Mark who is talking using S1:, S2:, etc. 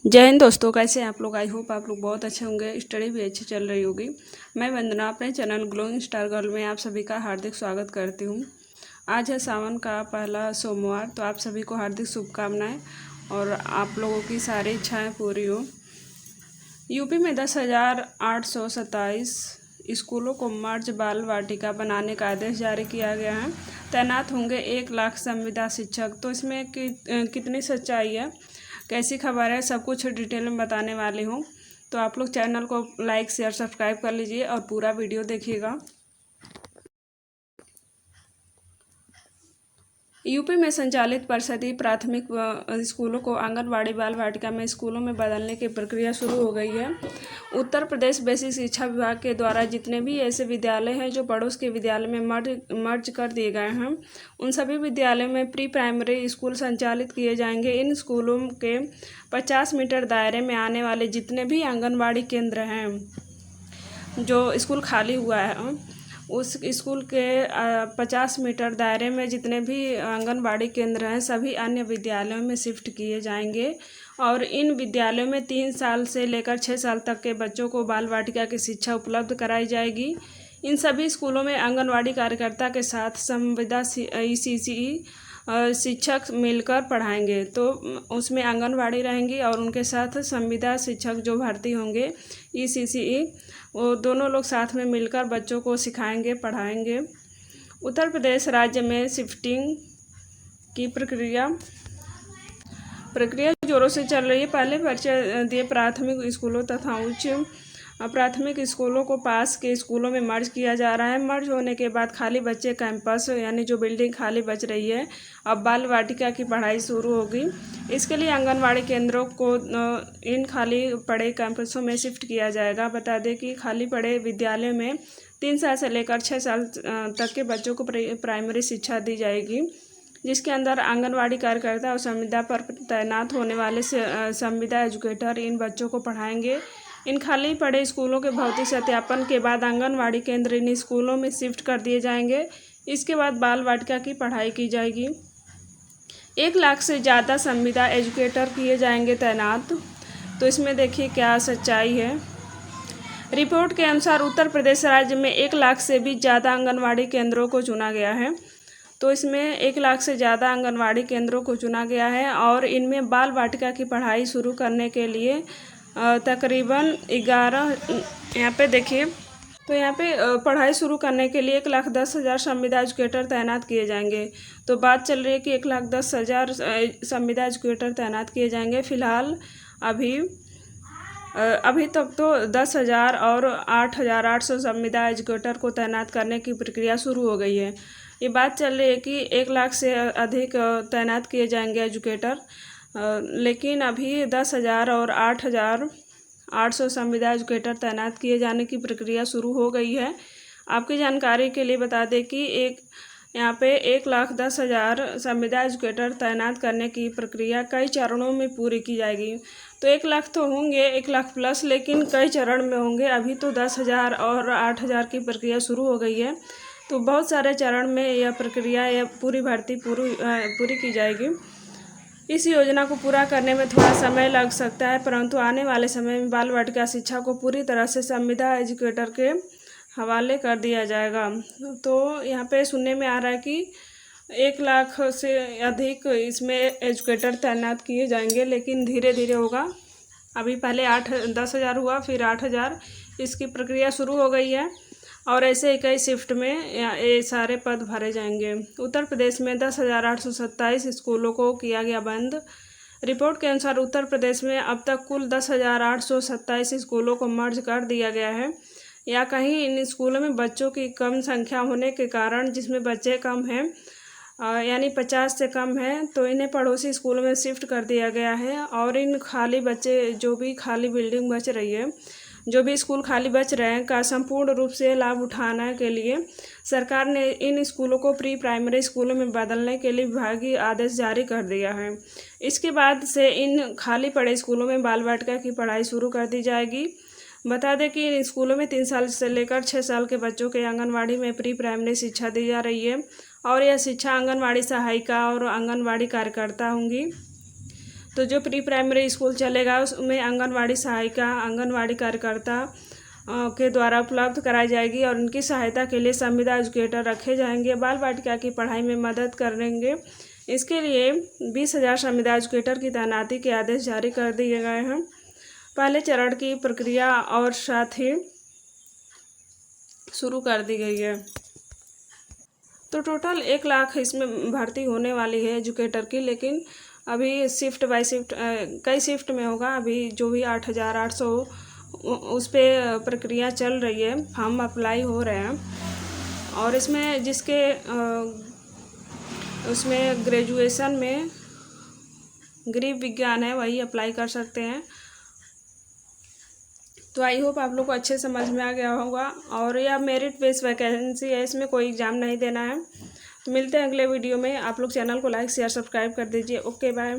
S1: जय हिंद दोस्तों, कैसे हैं आप लोग। आई होप आप लोग बहुत अच्छे होंगे, स्टडी भी अच्छी चल रही होगी। मैं वंदना अपने चैनल ग्लोइंग स्टार गर्ल में आप सभी का हार्दिक स्वागत करती हूं। आज है सावन का पहला सोमवार, तो आप सभी को हार्दिक शुभकामनाएं और आप लोगों की सारी इच्छाएं पूरी हो। यूपी में 10,827 स्कूलों को मर्ज बाल वाटिका बनाने का आदेश जारी किया गया है। तैनात होंगे 1 लाख संविदा शिक्षक। तो इसमें कितनी सच्चाई है, कैसी खबर है, सब कुछ डिटेल में बताने वाली हूँ। तो आप लोग चैनल को लाइक शेयर सब्सक्राइब कर लीजिए और पूरा वीडियो देखिएगा। यूपी में संचालित परिषदीय प्राथमिक स्कूलों को आंगनबाड़ी बाल वाटिका में स्कूलों में बदलने की प्रक्रिया शुरू हो गई है। उत्तर प्रदेश बेसिक शिक्षा विभाग के द्वारा जितने भी ऐसे विद्यालय हैं जो पड़ोस के विद्यालय में मर्ज कर दिए गए हैं, उन सभी विद्यालयों में प्री प्राइमरी स्कूल संचालित किए जाएंगे। इन स्कूलों के 50 मीटर दायरे में आने वाले जितने भी आंगनबाड़ी केंद्र हैं, जो स्कूल खाली हुआ है, उस स्कूल के 50 मीटर दायरे में जितने भी आंगनबाड़ी केंद्र हैं सभी अन्य विद्यालयों में शिफ्ट किए जाएंगे। और इन विद्यालयों में 3 साल से लेकर 6 साल तक के बच्चों को बाल वाटिका की शिक्षा उपलब्ध कराई जाएगी। इन सभी स्कूलों में आंगनबाड़ी कार्यकर्ता के साथ संविदा ECCE शिक्षक मिलकर पढ़ाएंगे। तो उसमें आंगनबाड़ी रहेंगी और उनके साथ संविदा शिक्षक जो भर्ती होंगे ECCE, वो दोनों लोग साथ में मिलकर बच्चों को सिखाएंगे, पढ़ाएंगे। उत्तर प्रदेश राज्य में शिफ्टिंग की प्रक्रिया जोरों से चल रही है। पहले परिचय दिए प्राथमिक स्कूलों तथा उच्च प्राथमिक स्कूलों को पास के स्कूलों में मर्ज किया जा रहा है। मर्ज होने के बाद खाली बच्चे कैंपस यानी जो बिल्डिंग खाली बच रही है, अब बाल वाटिका की पढ़ाई शुरू होगी। इसके लिए आंगनबाड़ी केंद्रों को इन खाली पड़े कैंपसों में शिफ्ट किया जाएगा। बता दें कि खाली पड़े विद्यालयों में 3 साल से लेकर 6 साल तक के बच्चों को प्राइमरी शिक्षा दी जाएगी, जिसके अंदर आंगनबाड़ी कार्यकर्ता और संविदा पर तैनात होने वाले संविदा एजुकेटर इन बच्चों को पढ़ाएंगे। इन खाली पड़े स्कूलों के भौतिक सत्यापन के बाद आंगनबाड़ी केंद्र इन स्कूलों में शिफ्ट कर दिए जाएंगे। इसके बाद बाल वाटिका की पढ़ाई की जाएगी। 1 लाख से ज़्यादा संविदा एजुकेटर किए जाएंगे तैनात। तो इसमें देखिए क्या सच्चाई है। रिपोर्ट के अनुसार उत्तर प्रदेश राज्य में 1 लाख से भी ज़्यादा आंगनबाड़ी केंद्रों को चुना गया है। तो इसमें 1 लाख से ज़्यादा आंगनबाड़ी केंद्रों को चुना गया है और इनमें बाल वाटिका की पढ़ाई शुरू करने के लिए तकरीबन 11 यहाँ पे देखिए, तो यहाँ पे पढ़ाई शुरू करने के लिए 1,10,000 संविदा एजुकेटर तैनात किए जाएंगे। तो बात चल रही है कि 1,10,000 संविदा एजुकेटर तैनात किए जाएंगे। फिलहाल अभी तक तो 10,000 और 8,800 संविदा एजुकेटर को तैनात करने की प्रक्रिया शुरू हो गई है। ये बात चल रही है कि 1 लाख से अधिक तैनात किए जाएंगे एजुकेटर, लेकिन अभी 10,000 और 8,800 संविदा एजुकेटर तैनात किए जाने की प्रक्रिया शुरू हो गई है। आपकी जानकारी के लिए बता दें कि यहाँ पे 1,10,000 संविदा एजुकेटर तैनात करने की प्रक्रिया कई चरणों में पूरी की जाएगी। तो 1 लाख तो होंगे, 1 लाख प्लस, लेकिन कई चरण में होंगे। अभी तो 10,000 और 8,000 की प्रक्रिया शुरू हो गई है, तो बहुत सारे चरण में यह प्रक्रिया या पूरी भर्ती पूरी की जाएगी। इस योजना को पूरा करने में थोड़ा समय लग सकता है, परंतु आने वाले समय में बाल वाटिका शिक्षा को पूरी तरह से संविदा एजुकेटर के हवाले कर दिया जाएगा। तो यहाँ पे सुनने में आ रहा है कि 1 लाख से अधिक इसमें एजुकेटर तैनात किए जाएंगे, लेकिन धीरे धीरे होगा। अभी पहले 10,000 हुआ, फिर 8,000, इसकी प्रक्रिया शुरू हो गई है और ऐसे ही कई शिफ्ट में ये सारे पद भरे जाएंगे। उत्तर प्रदेश में 10,827 स्कूलों को किया गया बंद। रिपोर्ट के अनुसार उत्तर प्रदेश में अब तक कुल 10,827 स्कूलों को मर्ज कर दिया गया है, या कहीं इन स्कूलों में बच्चों की कम संख्या होने के कारण, जिसमें बच्चे कम हैं यानी 50 से कम है, तो इन्हें पड़ोसी स्कूलों में शिफ्ट कर दिया गया है। और इन खाली बच्चे, जो भी खाली बिल्डिंग बच रही है, जो भी स्कूल खाली बच रहे हैं, का संपूर्ण रूप से लाभ उठाने के लिए सरकार ने इन स्कूलों को प्री प्राइमरी स्कूलों में बदलने के लिए विभागीय आदेश जारी कर दिया है। इसके बाद से इन खाली पड़े स्कूलों में बाल वाटिका की पढ़ाई शुरू कर दी जाएगी। बता दें कि इन स्कूलों में 3 साल से लेकर 6 साल के बच्चों के आंगनबाड़ी में प्री प्राइमरी शिक्षा दी जा रही है और यह शिक्षा आंगनबाड़ी सहायिका और आंगनबाड़ी कार्यकर्ता होंगी। तो जो प्री प्राइमरी स्कूल चलेगा उसमें आंगनवाड़ी सहायिका, आंगनवाड़ी कार्यकर्ता के द्वारा उपलब्ध कराई जाएगी और उनकी सहायता के लिए संविदा एजुकेटर रखे जाएंगे। बाल बालिका की पढ़ाई में मदद करेंगे। इसके लिए 20,000 संविदा एजुकेटर की तैनाती के आदेश जारी कर दिए गए हैं। पहले चरण की प्रक्रिया और साथ ही शुरू कर दी गई है। तो टोटल 1 लाख इसमें भर्ती होने वाली है एजुकेटर की, लेकिन अभी शिफ्ट बाय शिफ्ट कई शिफ्ट में होगा। अभी जो भी 8,800 उस पर प्रक्रिया चल रही है, फॉर्म अप्लाई हो रहे हैं। और इसमें जिसके उसमें ग्रेजुएशन में गृह विज्ञान है वही अप्लाई कर सकते हैं। तो आई होप आप लोग को अच्छे समझ में आ गया होगा। और यह मेरिट बेस्ड वैकेंसी है, इसमें कोई एग्ज़ाम नहीं देना है। तो मिलते हैं अगले वीडियो में। आप लोग चैनल को लाइक शेयर सब्सक्राइब कर दीजिए। Okay bye.